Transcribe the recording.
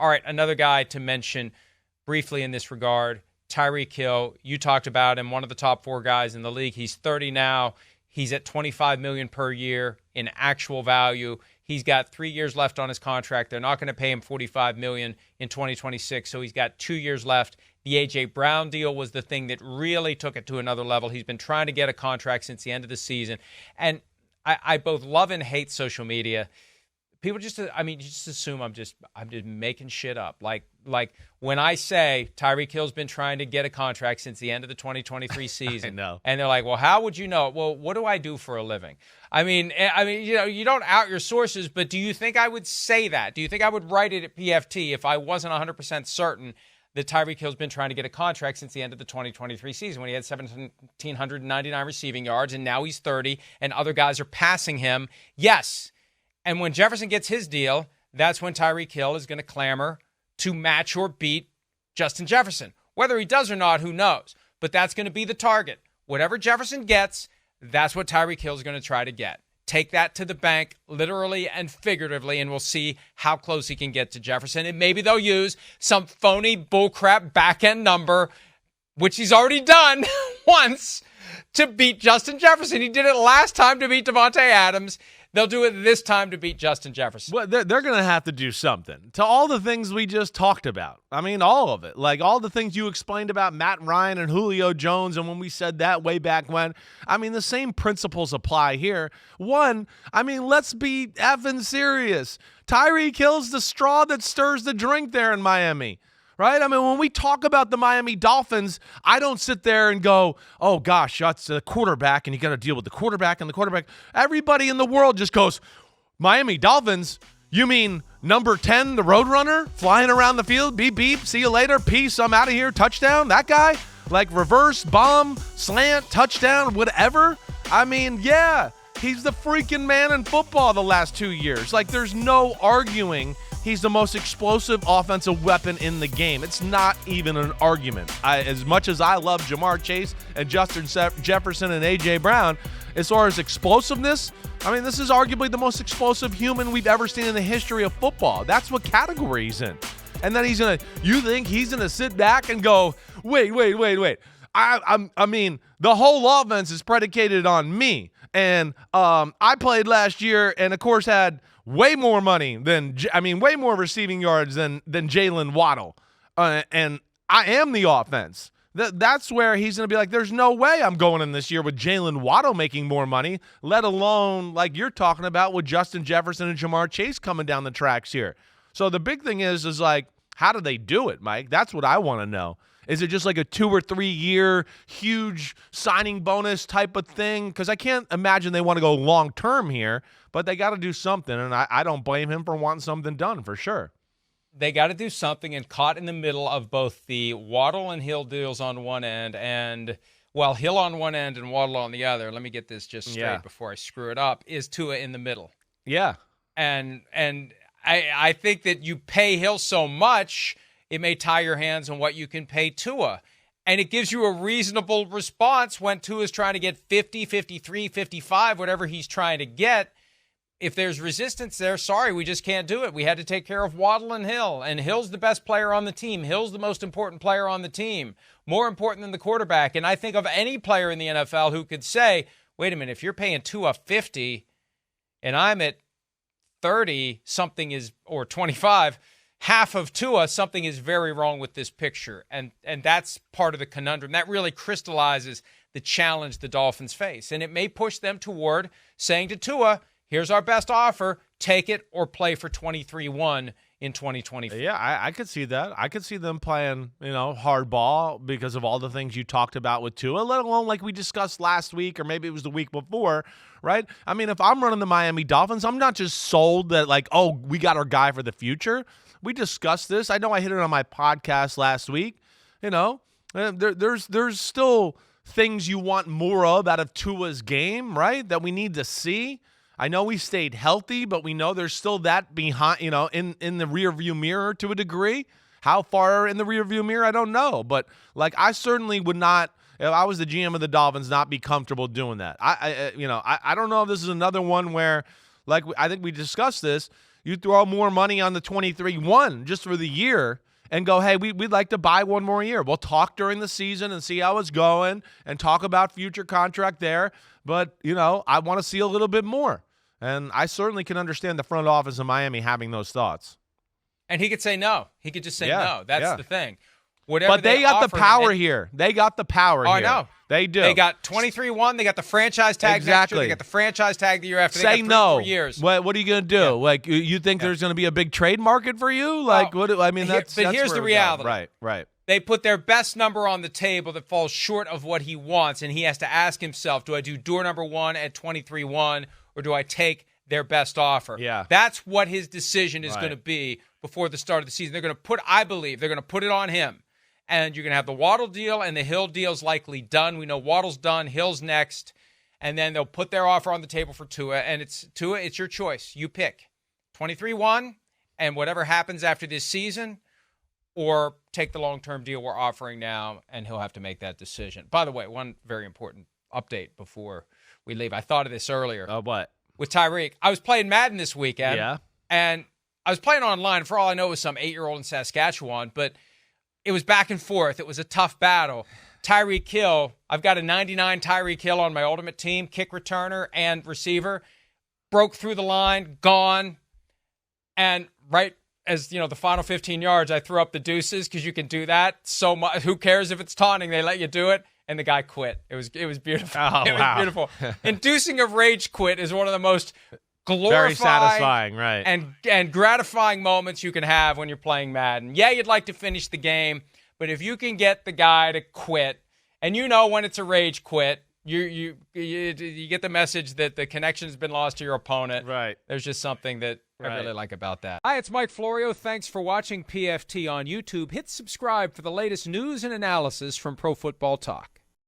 All right, another guy to mention briefly in this regard, Tyreek Hill. You talked about him, one of the top 4 guys in the league. He's 30 now. He's at $25 million per year in actual value. He's got 3 years left on his contract. They're not going to pay him $45 million in 2026, so he's got 2 years left. The A.J. Brown deal was the thing that really took it to another level. He's been trying to get a contract since the end of the season. And I both love and hate social media. People just assume I'm just making shit up. Like when I say Tyreek Hill's been trying to get a contract since the end of the 2023 season. I know. And they're like, well, how would you know? Well, what do I do for a living? I mean, you don't out your sources, but do you think I would say that? Do you think I would write it at PFT if I wasn't 100% certain that Tyreek Hill's been trying to get a contract since the end of the 2023 season when he had 1,799 receiving yards, and now he's 30, and other guys are passing him? Yes. And when Jefferson gets his deal, that's when Tyreek Hill is going to clamor to match or beat Justin Jefferson. Whether he does or not, who knows? But that's going to be the target. Whatever Jefferson gets, that's what Tyreek Hill is going to try to get. Take that to the bank, literally and figuratively, and we'll see how close he can get to Jefferson. And maybe they'll use some phony bullcrap back-end number, which he's already done once, to beat Justin Jefferson. He did it last time to beat Devontae Adams. They'll do it this time to beat Justin Jefferson. Well, they're going to have to do something to all the things we just talked about. I mean, all of it. Like all the things you explained about Matt Ryan and Julio Jones, and when we said that way back when. I mean, the same principles apply here. One, I mean, let's be effing serious. Tyreek Hill's the straw that stirs the drink there in Miami. Right? I mean, when we talk about the Miami Dolphins, I don't sit there and go, oh, gosh, that's the quarterback, and you got to deal with the quarterback and the quarterback. Everybody in the world just goes, Miami Dolphins? You mean number 10, the Roadrunner, flying around the field, beep, beep, see you later, peace, I'm out of here, touchdown, that guy? Like reverse, bomb, slant, touchdown, whatever? I mean, yeah, he's the freaking man in football the last 2 years. Like, there's no arguing. He's the most explosive offensive weapon in the game. It's not even an argument. As much as I love Jamar Chase and Justin Jefferson and A.J. Brown, as far as explosiveness, I mean, this is arguably the most explosive human we've ever seen in the history of football. That's what category he's in. And then you think he's going to sit back and go, wait. I mean, the whole offense is predicated on me. And I played last year and, of course, had way more money way more receiving yards than Jalen Waddle. And I am the offense. That's where he's going to be like, there's no way I'm going in this year with Jalen Waddle making more money, let alone like you're talking about with Justin Jefferson and Jamar Chase coming down the tracks here. So the big thing is like, how do they do it, Mike? That's what I want to know. Is it just like a 2 or 3 year huge signing bonus type of thing? Because I can't imagine they want to go long term here, but they got to do something, and I don't blame him for wanting something done for sure. They got to do something, and caught in the middle of both the Waddle and Hill deals on one end, and Hill on one end and Waddle on the other. Let me get this just straight before I screw it up. Is Tua in the middle? Yeah, and I think that you pay Hill so much, it may tie your hands on what you can pay Tua. And it gives you a reasonable response when Tua's trying to get 50, 53, 55, whatever he's trying to get. If there's resistance there, sorry, we just can't do it. We had to take care of Waddle and Hill. And Hill's the best player on the team. Hill's the most important player on the team. More important than the quarterback. And I think of any player in the NFL who could say, wait a minute, if you're paying Tua 50 and I'm at 30, something is, or 25, half of Tua, something is very wrong with this picture. And that's part of the conundrum. That really crystallizes the challenge the Dolphins face. And it may push them toward saying to Tua, here's our best offer, take it or play for 23-1 in 2024. Yeah, I could see that. I could see them playing, hard ball because of all the things you talked about with Tua, let alone like we discussed last week or maybe it was the week before, right? I mean, if I'm running the Miami Dolphins, I'm not just sold that like, oh, we got our guy for the future. We discussed this. I know I hit it on my podcast last week. There's still things you want more of out of Tua's game, right, that we need to see. I know we stayed healthy, but we know there's still that behind, in the rearview mirror to a degree. How far in the rearview mirror, I don't know. But, like, I certainly would not, if I was the GM of the Dolphins, not be comfortable doing that. I don't know if this is another one where, like, I think we discussed this. You throw more money on the 23-1 just for the year and go, hey, we'd like to buy one more year. We'll talk during the season and see how it's going and talk about future contract there. But, I want to see a little bit more. And I certainly can understand the front office in Miami having those thoughts. And he could say no. He could just say no. That's the thing. Whatever but they got the power here. They got the power here. I know. They do. They got 23-1. They got the franchise tag next year. They got the franchise tag the year after. Say they got 3 no. more years. What are you going to do? Yeah. Like, you think there's going to be a big trade market for you? Like, what? I mean, that's here's the reality. Right. They put their best number on the table that falls short of what he wants, and he has to ask himself, do I do door number 1 at 23-1, or do I take their best offer? Yeah. That's what his decision is going to be before the start of the season. They're going to put, I believe, they're going to put it on him. And you're going to have the Waddle deal and the Hill deal's likely done. We know Waddle's done, Hill's next. And then they'll put their offer on the table for Tua. And it's your choice. You pick 23-1 and whatever happens after this season, or take the long-term deal we're offering now, and he'll have to make that decision. By the way, one very important update before we leave. I thought of this earlier. What? With Tyreek. I was playing Madden this weekend. Yeah. And I was playing online. For all I know, it was some 8-year-old in Saskatchewan. But it was back and forth. It was a tough battle. Tyreek Hill, I've got a 99 Tyreek Hill on my ultimate team, kick returner and receiver. Broke through the line, gone. And right as, the final 15 yards, I threw up the deuces because you can do that so much. Who cares if it's taunting? They let you do it. And the guy quit. It was beautiful. Oh, it was beautiful. Inducing of rage quit is one of the most glorifying, very satisfying, right? And gratifying moments you can have when you're playing Madden. Yeah, you'd like to finish the game, but if you can get the guy to quit, and when it's a rage quit, you get the message that the connection has been lost to your opponent. Right. There's just something that I really like about that. Hi, it's Mike Florio. Thanks for watching PFT on YouTube. Hit subscribe for the latest news and analysis from Pro Football Talk.